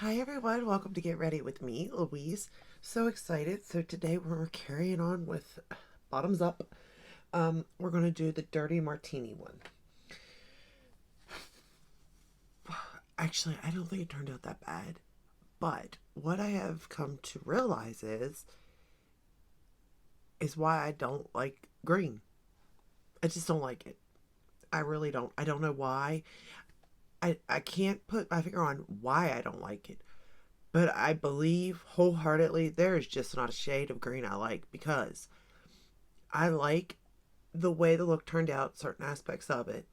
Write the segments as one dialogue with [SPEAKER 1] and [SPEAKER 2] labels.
[SPEAKER 1] Hi everyone, welcome to Get Ready with me, Louise. So excited. So today we're carrying on with bottoms up. We're going to do the dirty martini one. Actually, I don't think it turned out that bad. But what I have come to realize is why I don't like green. I just don't like it. I really don't. I don't know why. I can't put my finger on why I don't like it. But I believe wholeheartedly there is just not a shade of green I like because I like the way the look turned out, certain aspects of it,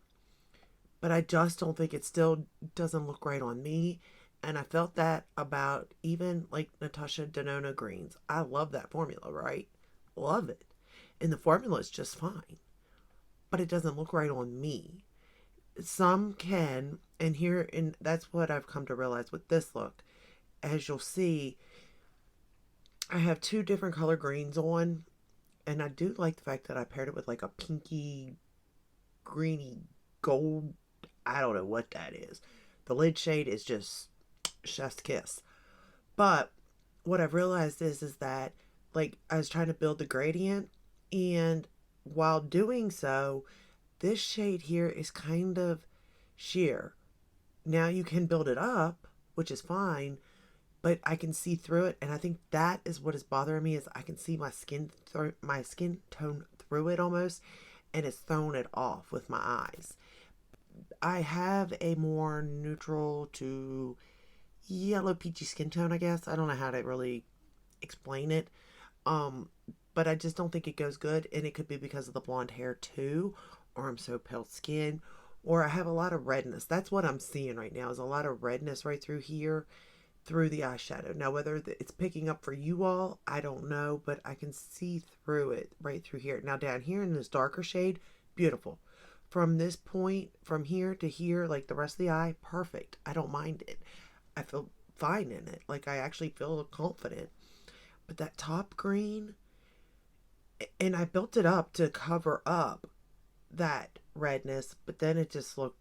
[SPEAKER 1] but I just don't think it still doesn't look right on me. And I felt that about even like Natasha Denona greens. I love that formula, right? Love it. And the formula is just fine, but it doesn't look right on me. Some can, and that's what I've come to realize with this look. As you'll see, I have two different color greens on, and I do like the fact that I paired it with like a pinky, greeny gold. I don't know what that is. The lid shade is just chef's kiss. But what I've realized is that like I was trying to build the gradient, and while doing so, this shade here is kind of sheer. Now you can build it up, which is fine, but I can see through it, and I think that is what is bothering me is I can see my skin tone through it almost, and it's thrown it off with my eyes. I have a more neutral to yellow peachy skin tone, I guess. I don't know how to really explain it. Um, but I just don't think it goes good, and it could be because of the blonde hair too, or I'm so pale skin, or I have a lot of redness. That's what I'm seeing right now is a lot of redness right through here, through the eyeshadow. Now, whether it's picking up for you all, I don't know, but I can see through it right through here. Now, down here in this darker shade, beautiful. From this point, from here to here, like the rest of the eye, perfect. I don't mind it. I feel fine in it. Like, I actually feel confident. But that top green, and I built it up to cover up that redness, but then it just looked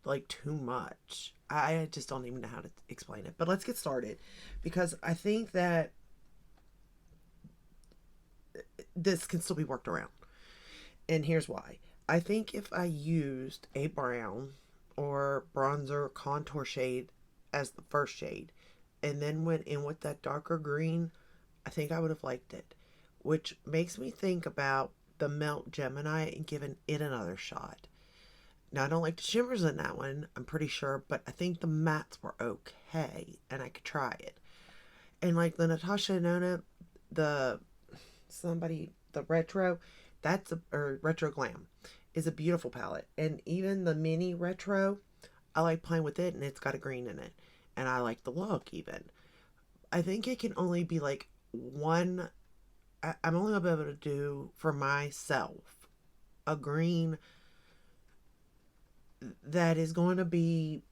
[SPEAKER 1] like too much. I just don't even know how to explain it. But let's get started because I think that this can still be worked around. And here's why. I think if I used a brown or bronzer contour shade as the first shade and then went in with that darker green, I think I would have liked it. Which makes me think about the Melt Gemini and giving it another shot. Now, I don't like the shimmers in that one, I'm pretty sure, but I think the mattes were okay, and I could try it. And like the Natasha Nona, the the retro, or retro glam, is a beautiful palette. And even the mini retro, I like playing with it, and it's got a green in it, and I like the look even. I think it can only be like one. I'm only gonna be able to do for myself a green that is going to be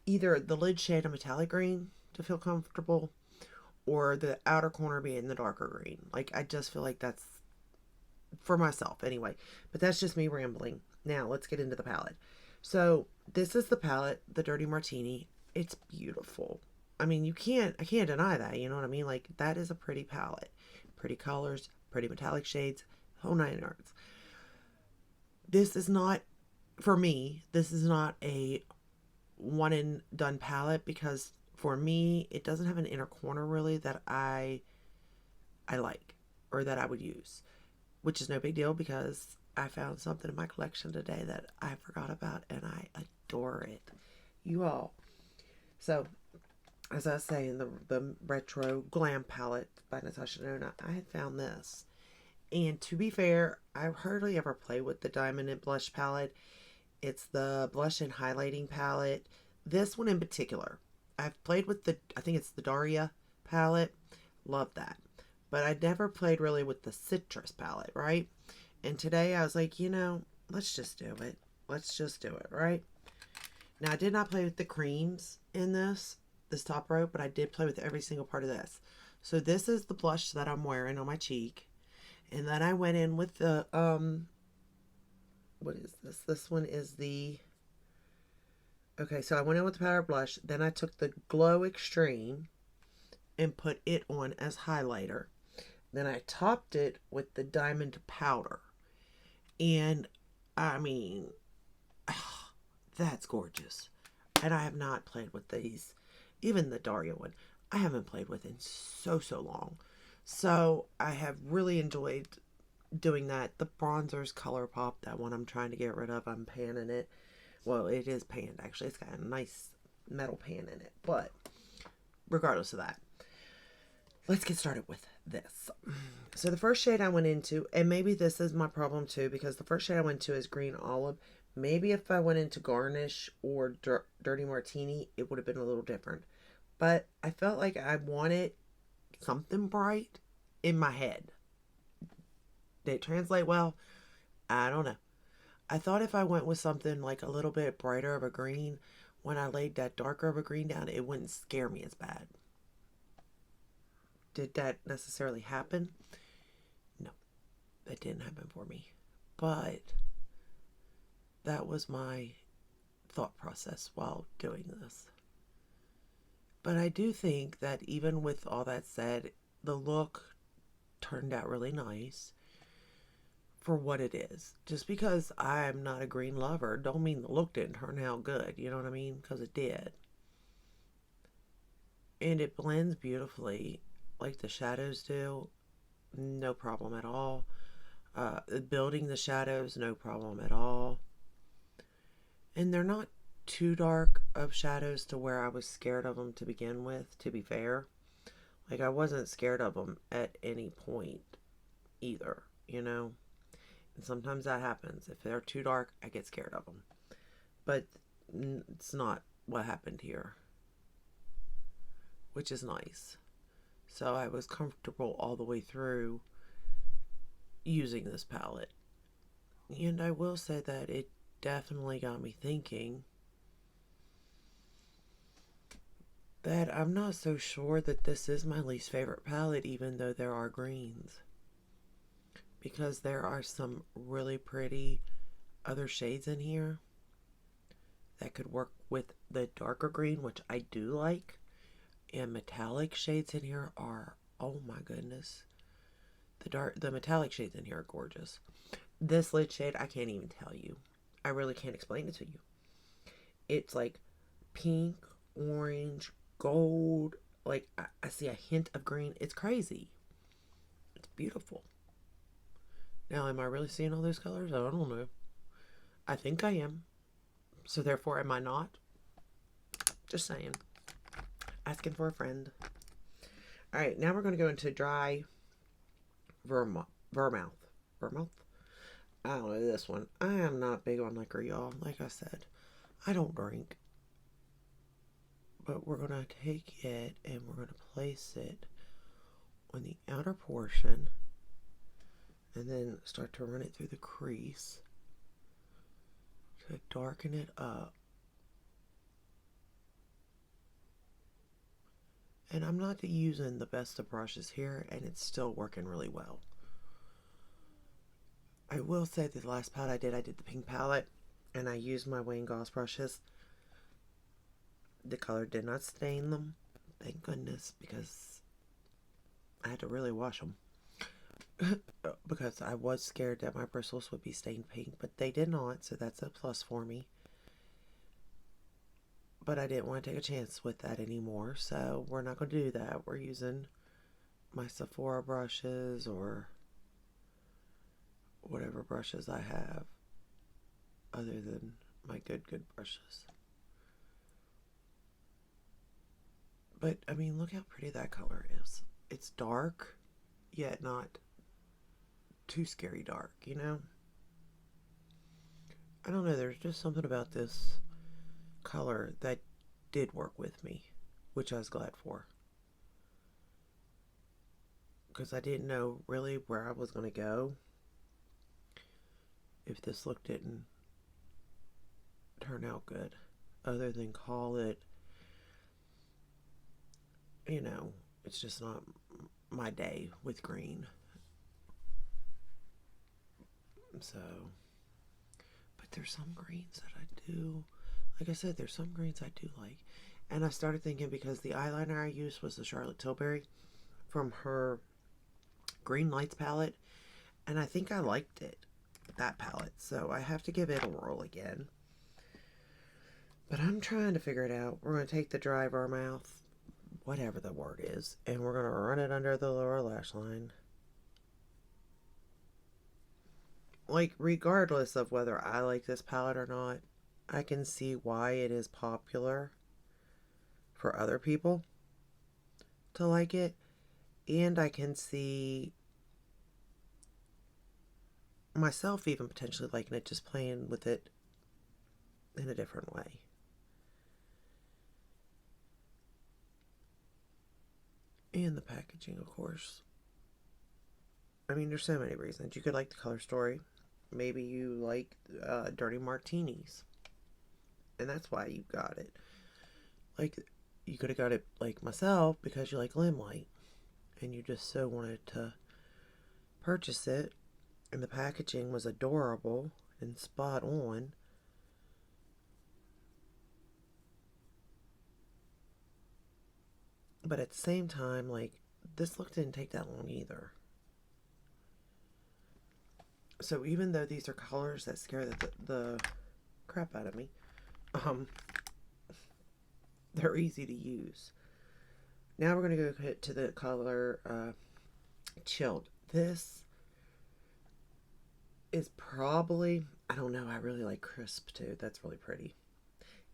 [SPEAKER 1] either the lid shade of metallic green to feel comfortable or the outer corner being the darker green. Like, I just feel like that's for myself anyway. But that's just me rambling. Now, let's get into the palette. So, this is the palette, the Dirty Martini. It's beautiful. I mean, I can't deny that. You know what I mean? Like, that is a pretty palette. Pretty colors, pretty metallic shades, whole nine yards. This is not, for me, this is not a one and done palette because for me it doesn't have an inner corner really that I like or that I would use, which is no big deal because I found something in my collection today that I forgot about and I adore it. You all. So as I was saying, the retro glam palette by Natasha Nona, I had found this. And to be fair, I hardly ever play with the Diamond and Blush palette. It's the blush and highlighting palette. This one in particular, I've played with I think it's the Daria palette. Love that. But I never played really with the citrus palette, right? And today I was like, let's just do it. Let's just do it, right? Now, I did not play with the creams in this top row, but I did play with every single part of this. So this is the blush that I'm wearing on my cheek. And then I went in with the, what is this? This one is the Okay, so I went in with the powder blush. Then I took the Glow Extreme and put it on as highlighter. Then I topped it with the Diamond Powder. And I mean, that's gorgeous. And I have not played with these. Even the Daria one, I haven't played with in so long. So I have really enjoyed doing that. The bronzer's Color Pop, that one I'm trying to get rid of. I'm panning it. Well, it is panned actually. It's got a nice metal pan in it. But regardless of that, let's get started with this. So the first shade I went into, and maybe this is my problem too, because the first shade I went to is Green Olive. Maybe if I went into Garnish or Dirty Martini, it would have been a little different. But I felt like I wanted something bright in my head. Did it translate well? I don't know. I thought if I went with something like a little bit brighter of a green, when I laid that darker of a green down, it wouldn't scare me as bad. Did that necessarily happen? No, that didn't happen for me. But that was my thought process while doing this. But I do think that even with all that said, the look turned out really nice for what it is. Just because I'm not a green lover, don't mean the look didn't turn out good. You know what I mean? Because it did. And it blends beautifully like the shadows do. No problem at all. Building the shadows, no problem at all. And they're not too dark of shadows to where I was scared of them to begin with, to be fair. Like, I wasn't scared of them at any point either, you know? And sometimes that happens. If they're too dark, I get scared of them. But it's not what happened here, which is nice. So I was comfortable all the way through using this palette. And I will say that it definitely got me thinking that I'm not so sure that this is my least favorite palette, even though there are greens. Because there are some really pretty other shades in here that could work with the darker green, which I do like. And metallic shades in here are, oh my goodness. The metallic shades in here are gorgeous. This lid shade, I can't even tell you. I really can't explain it to you. It's like pink, orange, gold. Like, I see a hint of green. It's crazy. It's beautiful. Now, am I really seeing all those colors? I don't know. I think I am. So therefore, am I not? Just saying. Asking for a friend. Alright, now we're going to go into dry Vermouth. Vermouth? I don't know this one. I am not big on liquor, y'all. Like I said, I don't drink. But we're going to take it and we're going to place it on the outer portion and then start to run it through the crease to darken it up. And I'm not using the best of brushes here, and it's still working really well. I will say that the last palette I did the pink palette, and I used my Wayne Goss brushes. The color did not stain them, thank goodness, because I had to really wash them. Because I was scared that my bristles would be stained pink, but they did not, so that's a plus for me. But I didn't want to take a chance with that anymore, so we're not going to do that. We're using my Sephora brushes or whatever brushes I have other than my good brushes. But, I mean, look how pretty that color is. It's dark, yet not too scary dark, you know? I don't know, there's just something about this color that did work with me, which I was glad for. Because I didn't know really where I was going to go if this look didn't turn out good, other than call it, you know, it's just not my day with green. So, but there's some greens that I do. like I said, there's some greens I do like. And I started thinking because the eyeliner I used was the Charlotte Tilbury from her Green Lights palette. And I think I liked it, that palette. So I have to give it a whirl again. But I'm trying to figure it out. We're going to take the dry of our mouth, whatever the word is, and we're going to run it under the lower lash line. Like, regardless of whether I like this palette or not, I can see why it is popular for other people to like it. And I can see myself even potentially liking it, just playing with it in a different way. And the packaging, of course. I mean, there's so many reasons. You could like the color story. Maybe you like dirty martinis, and that's why you got it. Like, you could have got it like myself because you like limelight, and you just so wanted to purchase it, and the packaging was adorable and spot on. But at the same time, like, this look didn't take that long either. So even though these are colors that scare the crap out of me, um, they're easy to use. Now we're going to go to the color Chilled. This is probably, I don't know, I really like Crisp too. That's really pretty.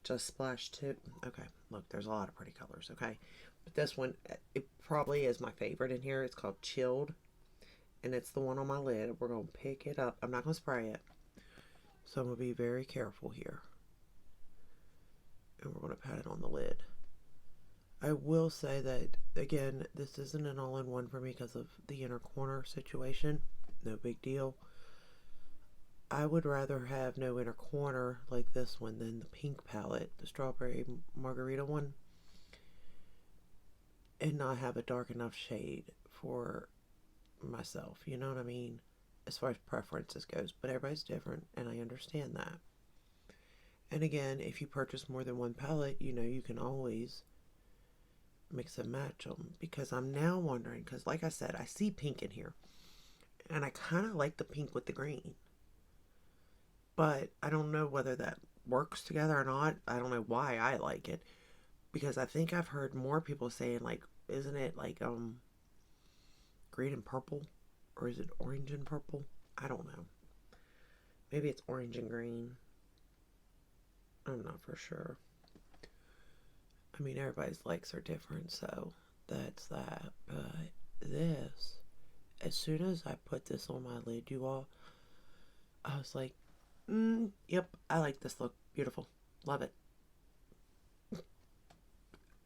[SPEAKER 1] Just Splash too. Okay, look, there's a lot of pretty colors, okay? But this one, it probably is my favorite in here. It's called Chilled, and it's the one on my lid. We're going to pick it up. I'm not going to spray it, so I'm going to be very careful here. And we're going to pat it on the lid. I will say that, again, this isn't an all-in-one for me because of the inner corner situation. No big deal. I would rather have no inner corner like this one than the pink palette, the strawberry margarita one, and not have a dark enough shade for myself. You know what I mean? As far as preferences goes, but everybody's different, and I understand that. And again, if you purchase more than one palette, you know you can always mix and match them, because I'm now wondering, because like I said, I see pink in here, and I kind of like the pink with the green. But I don't know whether that works together or not. I don't know why I like it. Because I think I've heard more people saying, like, isn't it like green and purple? Or is it orange and purple? I don't know. Maybe it's orange and green. I'm not for sure. I mean, everybody's likes are different, so that's that. But this, as soon as I put this on my lid, you all, I was like, yep, I like this look. Beautiful. Love it.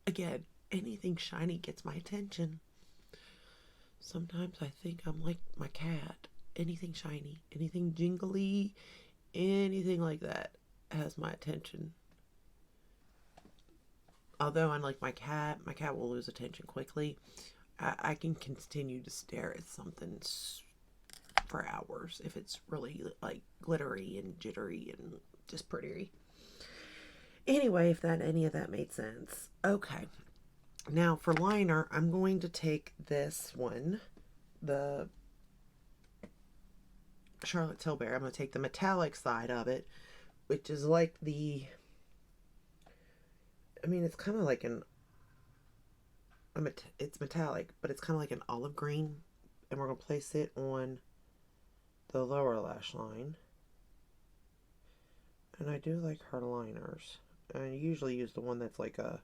[SPEAKER 1] Again, anything shiny gets my attention. Sometimes I think I'm like my cat. Anything shiny, anything jingly, anything like that has my attention. Although, unlike my cat will lose attention quickly. I can continue to stare at something for hours if it's really like glittery and jittery and just pretty. Anyway, if that any of that made sense. Okay. Now for liner, I'm going to take this one, the Charlotte Tilbury. I'm going to take the metallic side of it, which is like the, I mean, it's kind of like it's metallic, but it's kind of like an olive green. And we're going to place it on the lower lash line. And I do like her liners. I usually use the one that's like a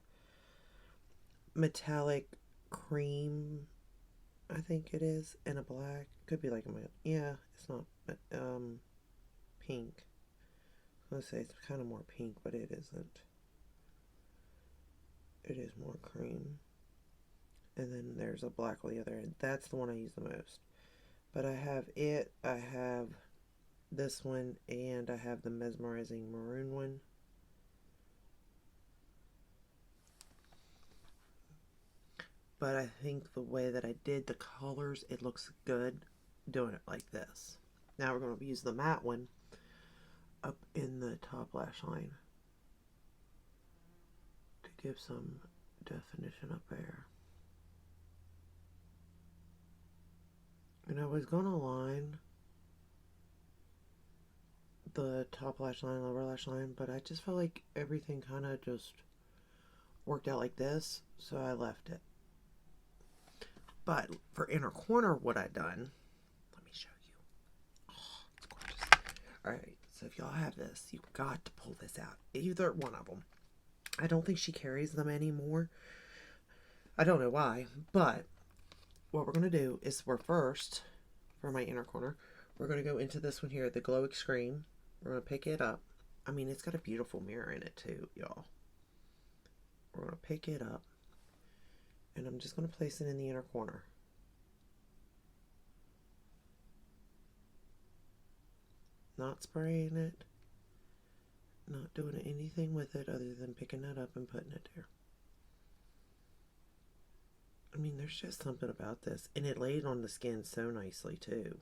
[SPEAKER 1] metallic cream, I think it is, and a black. Could be like a, yeah, it's not pink. I was going to say it's kind of more pink, but it isn't. It is more cream. And then there's a black on the other end. That's the one I use the most. But I have it, I have this one, and I have the mesmerizing maroon one. But I think the way that I did the colors, it looks good doing it like this. Now we're going to use the matte one up in the top lash line. give some definition up there. And I was going to line the top lash line, lower lash line, but I just felt like everything kind of just worked out like this, so I left it. But for inner corner, what I done, let me show you. Oh, it's gorgeous. Alright, so if y'all have this, you've got to pull this out. Either one of them. I don't think she carries them anymore. I don't know why, but what we're going to do is for my inner corner, we're going to go into this one here, the Glow Extreme. We're going to pick it up. I mean, it's got a beautiful mirror in it too, y'all. We're going to pick it up, and I'm just going to place it in the inner corner. Not spraying it, not doing anything with it other than picking that up and putting it there. I mean, there's just something about this, and it laid on the skin so nicely too.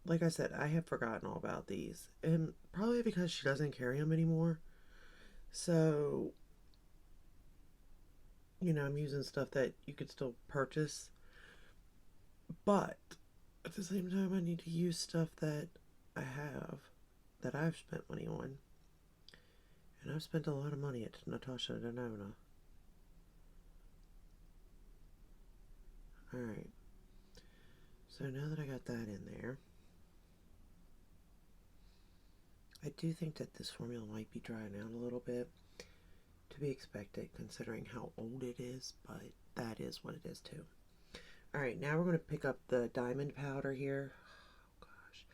[SPEAKER 1] Like I said, I have forgotten all about these, and probably because she doesn't carry them anymore. So, you know, I'm using stuff that you could still purchase, but at the same time, I need to use stuff that I have, that I've spent money on, and I've spent a lot of money at Natasha Denona. Alright, so now that I got that in there, I do think that this formula might be drying out a little bit, to be expected considering how old it is, but that is what it is too. Alright, now we're going to pick up the diamond powder here. Oh gosh.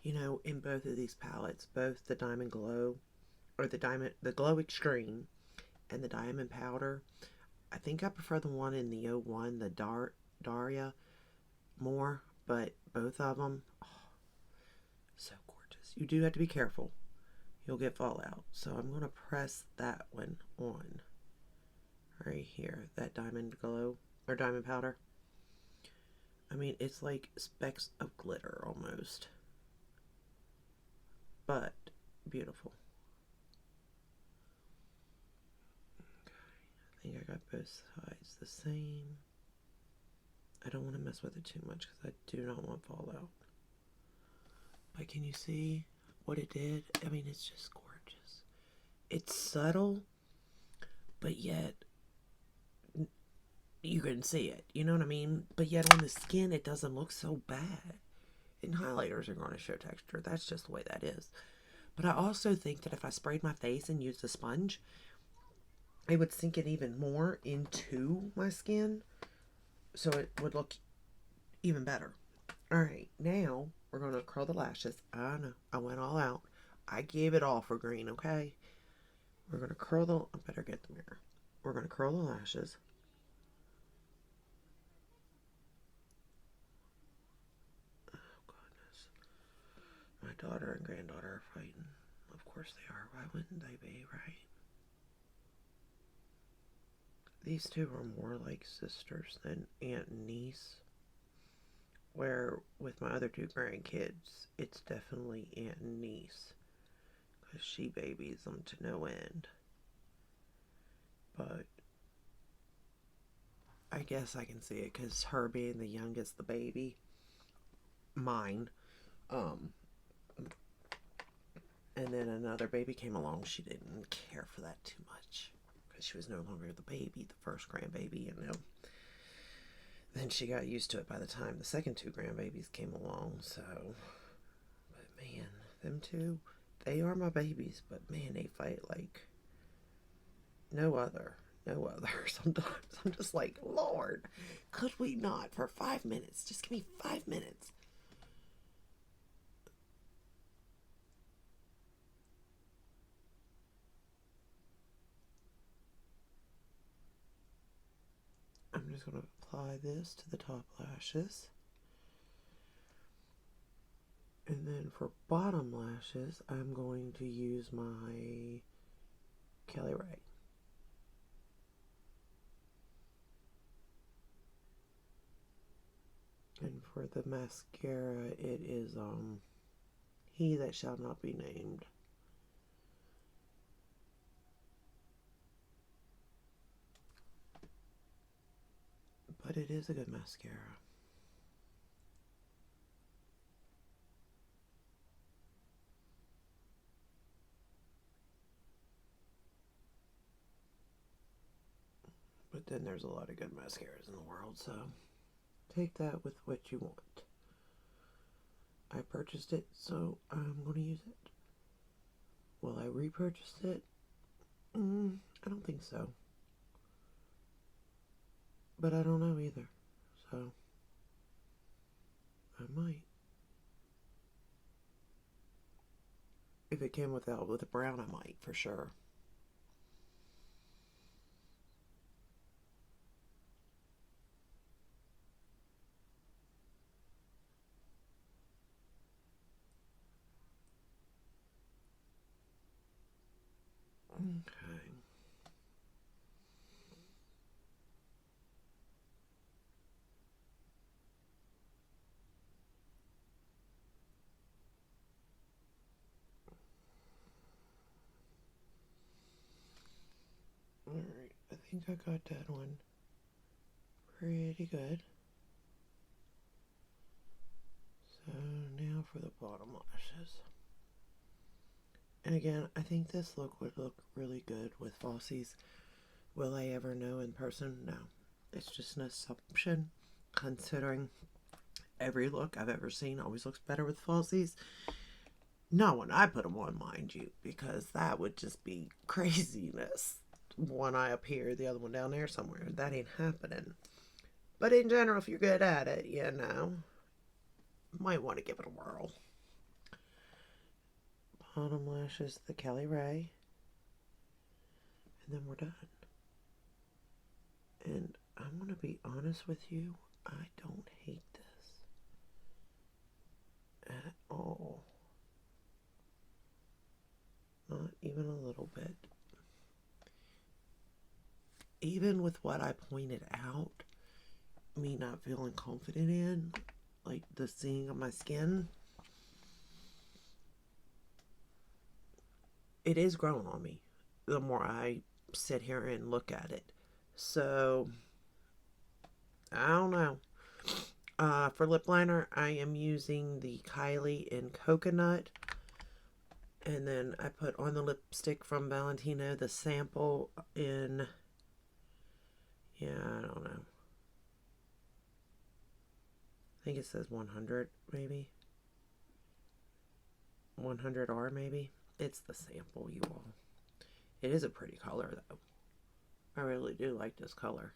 [SPEAKER 1] You know, in both of these palettes, both the Diamond Glow, or the Glow Extreme, and the Diamond Powder, I think I prefer the one in the 01, the Daria, more, but both of them, oh, so gorgeous. You do have to be careful. You'll get fallout. So I'm going to press that one on right here, that Diamond Glow, or Diamond Powder. I mean, it's like specks of glitter almost, but beautiful. Okay, I think I got both sides the same. I don't want to mess with it too much because I do not want fallout. But can you see what it did? I mean, it's just gorgeous. It's subtle, but yet you can see it. You know what I mean? But yet on the skin, it doesn't look so bad. And highlighters are going to show texture. That's just the way that is. But I also think that if I sprayed my face and used a sponge, it would sink it even more into my skin, so it would look even better. Alright, now we're going to curl the lashes. I know, I went all out. I gave it all for green, okay? We're going to curl the... I better get the mirror. We're going to curl the lashes. Oh, goodness. My daughter and granddaughter are fighting. Of course they are. Why wouldn't they be, right? These two are more like sisters than aunt and niece. Where with my other two grandkids, it's definitely aunt and niece. Because she babies them to no end. But I guess I can see it because her being the youngest, the baby, mine, and then another baby came along. She didn't care for that too much because she was no longer the baby, the first grandbaby, you know. Then she got used to it by the time the second two grandbabies came along, so. But man, them two, they are my babies, but man, they fight like no other. No other. Sometimes I'm just like, Lord, could we not for 5 minutes? Just give me 5 minutes. I'm just going to apply this to the top lashes. And then for bottom lashes, I'm going to use my Kelly Ray. And for the mascara, it is He That Shall Not Be Named. But it is a good mascara. But then there's a lot of good mascaras in the world, so take that with what you want. I purchased it, so I'm going to use it. Will I repurchase it? I don't think so. But I don't know either, so I might. If it came with a brown, I might, for sure. Okay. Alright, I think I got that one pretty good. So now for the bottom lashes. And again, I think this look would look really good with falsies. Will I ever know in person? No. It's just an assumption, considering every look I've ever seen always looks better with falsies. Not when I put them on, mind you, because that would just be craziness. One eye up here, the other one down there somewhere. That ain't happening. But in general, if you're good at it, you know, might want to give it a whirl. Bottom lashes, the Kelly Ray. And then we're done. And I'm going to be honest with you, I don't hate this at all. Not even a little bit. Even with what I pointed out, me not feeling confident in, like the seeing of my skin, it is growing on me the more I sit here and look at it. So, I don't know. For lip liner, I am using the Kylie in Coconut. And then I put on the lipstick from Valentino, the sample in, yeah, I don't know. I think it says 100, maybe. 100R, maybe. It's the sample, you all. It is a pretty color, though. I really do like this color.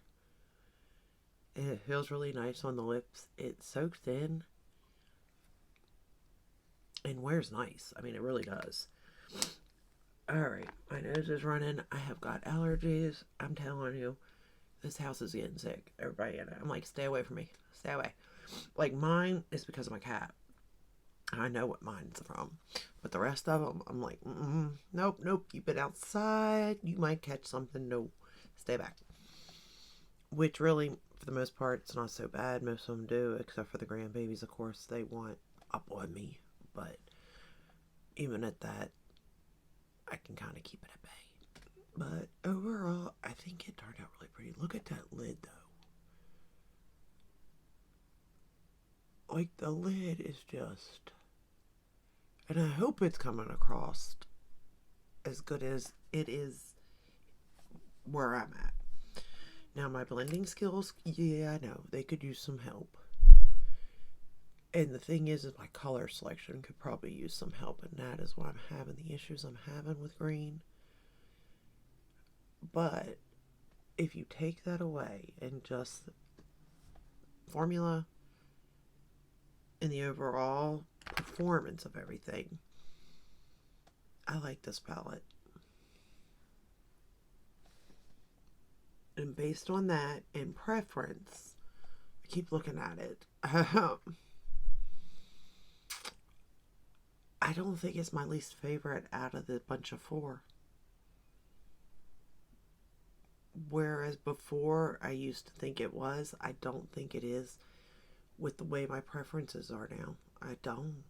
[SPEAKER 1] And it feels really nice on the lips. It soaks in and wears nice. I mean, it really does. Alright, my nose is running. I have got allergies. I'm telling you, this house is getting sick. Everybody in it. I'm like, stay away from me. Stay away. Like, mine is because of my cat. I know what mine's from. But the rest of them, I'm like, nope, nope. You've been outside. You might catch something. No, stay back. Which really, for the most part, it's not so bad. Most of them do, except for the grandbabies, of course. They want up on me. But even at that, I can kind of keep it at bay. But overall, I think it turned out really pretty. Look at that lid, though. Like, the lid is just... And I hope it's coming across as good as it is where I'm at. Now, my blending skills, yeah, I know. They could use some help. And the thing is my color selection could probably use some help. And that is why I'm having the issues I'm having with green. But if you take that away and just formula and the overall performance of everything, I like this palette. And based on that and preference, I keep looking at it. I don't think it's my least favorite out of the bunch of four. Whereas before I used to think it was, I don't think it is with the way my preferences are now. I don't.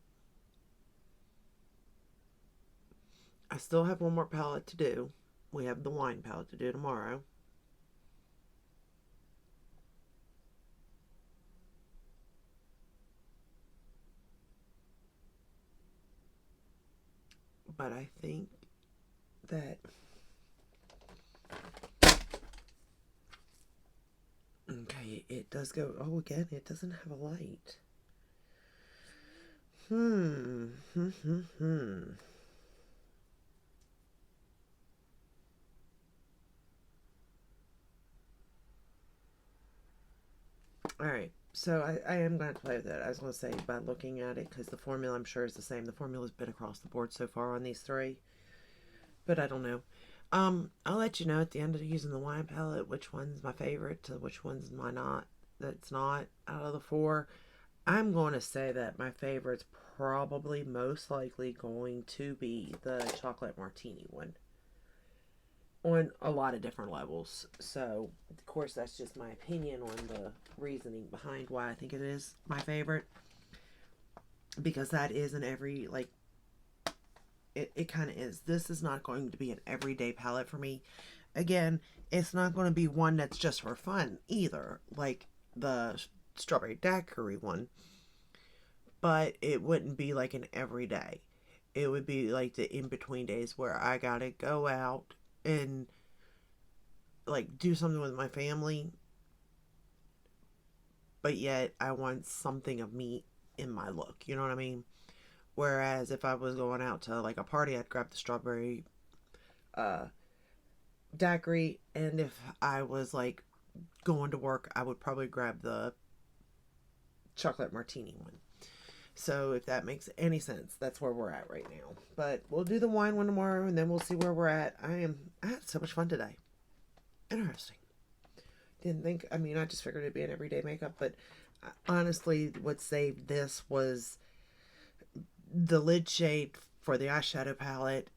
[SPEAKER 1] I still have one more palette to do. We have the wine palette to do tomorrow. But I think that, okay, it does go, oh, again, it doesn't have a light. Hmm. All right. So I am going to play with it. I was going to say by looking at it, because the formula I'm sure is the same. The formula's been across the board so far on these three, but I don't know. I'll let you know at the end of using the wine palette which one's my favorite to which one's my not. That's not out of the four. I'm going to say that my favorite's probably most likely going to be the chocolate martini one on a lot of different levels. So, of course, that's just my opinion on the reasoning behind why I think it is my favorite. Because that is an every, like, it kind of is. This is not going to be an everyday palette for me. Again, it's not going to be one that's just for fun either, like the strawberry daiquiri one. But it wouldn't be like an everyday. It would be like the in between days where I gotta go out and like do something with my family, but yet I want something of me in my look. You know what I mean? Whereas if I was going out to like a party, I'd grab the strawberry uh, daiquiri, and if I was like going to work, I would probably grab the chocolate martini one. So if that makes any sense, that's where we're at right now. But we'll do the wine one tomorrow, and then we'll see where we're at. I had so much fun today. Interesting. Didn't think. I mean, I just figured it'd be an everyday makeup, but honestly, what saved this was the lid shade for the eyeshadow palette,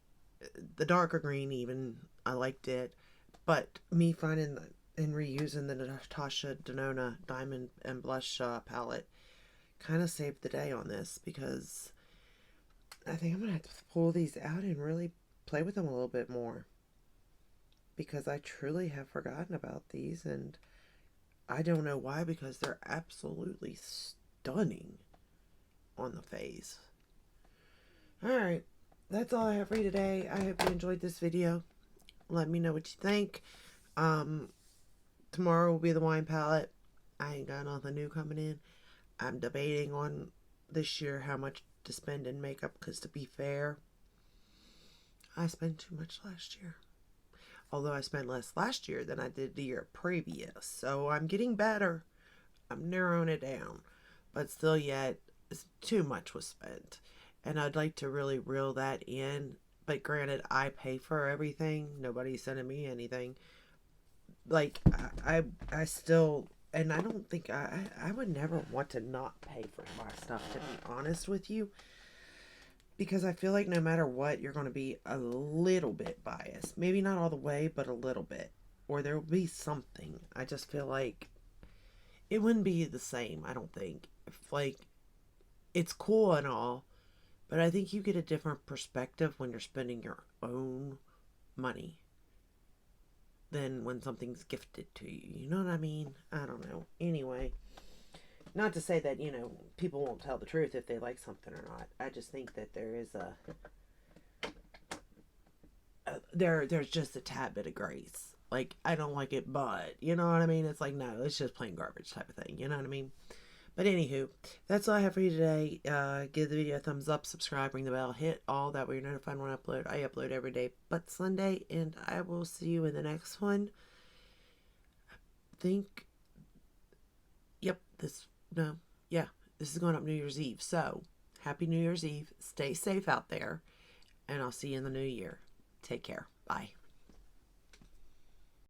[SPEAKER 1] the darker green. Even I liked it, but me finding and reusing the Natasha Denona Diamond and Blush palette kind of saved the day on this, because I think I'm gonna have to pull these out and really play with them a little bit more, because I truly have forgotten about these, and I don't know why, because they're absolutely stunning on the face. Alright, that's all I have for you today. I hope you enjoyed this video. Let me know what you think. Tomorrow will be the wine palette. I ain't got nothing new coming in. I'm debating on this year how much to spend in makeup, because to be fair, I spent too much last year. Although I spent less last year than I did the year previous. So I'm getting better. I'm narrowing it down. But still yet, too much was spent. And I'd like to really reel that in. But granted, I pay for everything. Nobody's sending me anything. Like, I still... And I don't think... I would never want to not pay for my stuff, to be honest with you. Because I feel like no matter what, you're going to be a little bit biased. Maybe not all the way, but a little bit. Or there will be something. I just feel like it wouldn't be the same, I don't think. If, like, it's cool and all, but I think you get a different perspective when you're spending your own money than when something's gifted to you. You know what I mean? I don't know. Anyway, not to say that, people won't tell the truth if they like something or not. I just think that there is there's just a tad bit of grace. Like, I don't like it, but, you know what I mean? It's like, no, it's just plain garbage type of thing. You know what I mean? But anywho, that's all I have for you today. Give the video a thumbs up, subscribe, ring the bell, hit all that way you're notified when I upload. I upload every day but Sunday, and I will see you in the next one. Yep, this is going up New Year's Eve. So, happy New Year's Eve. Stay safe out there, and I'll see you in the new year. Take care. Bye.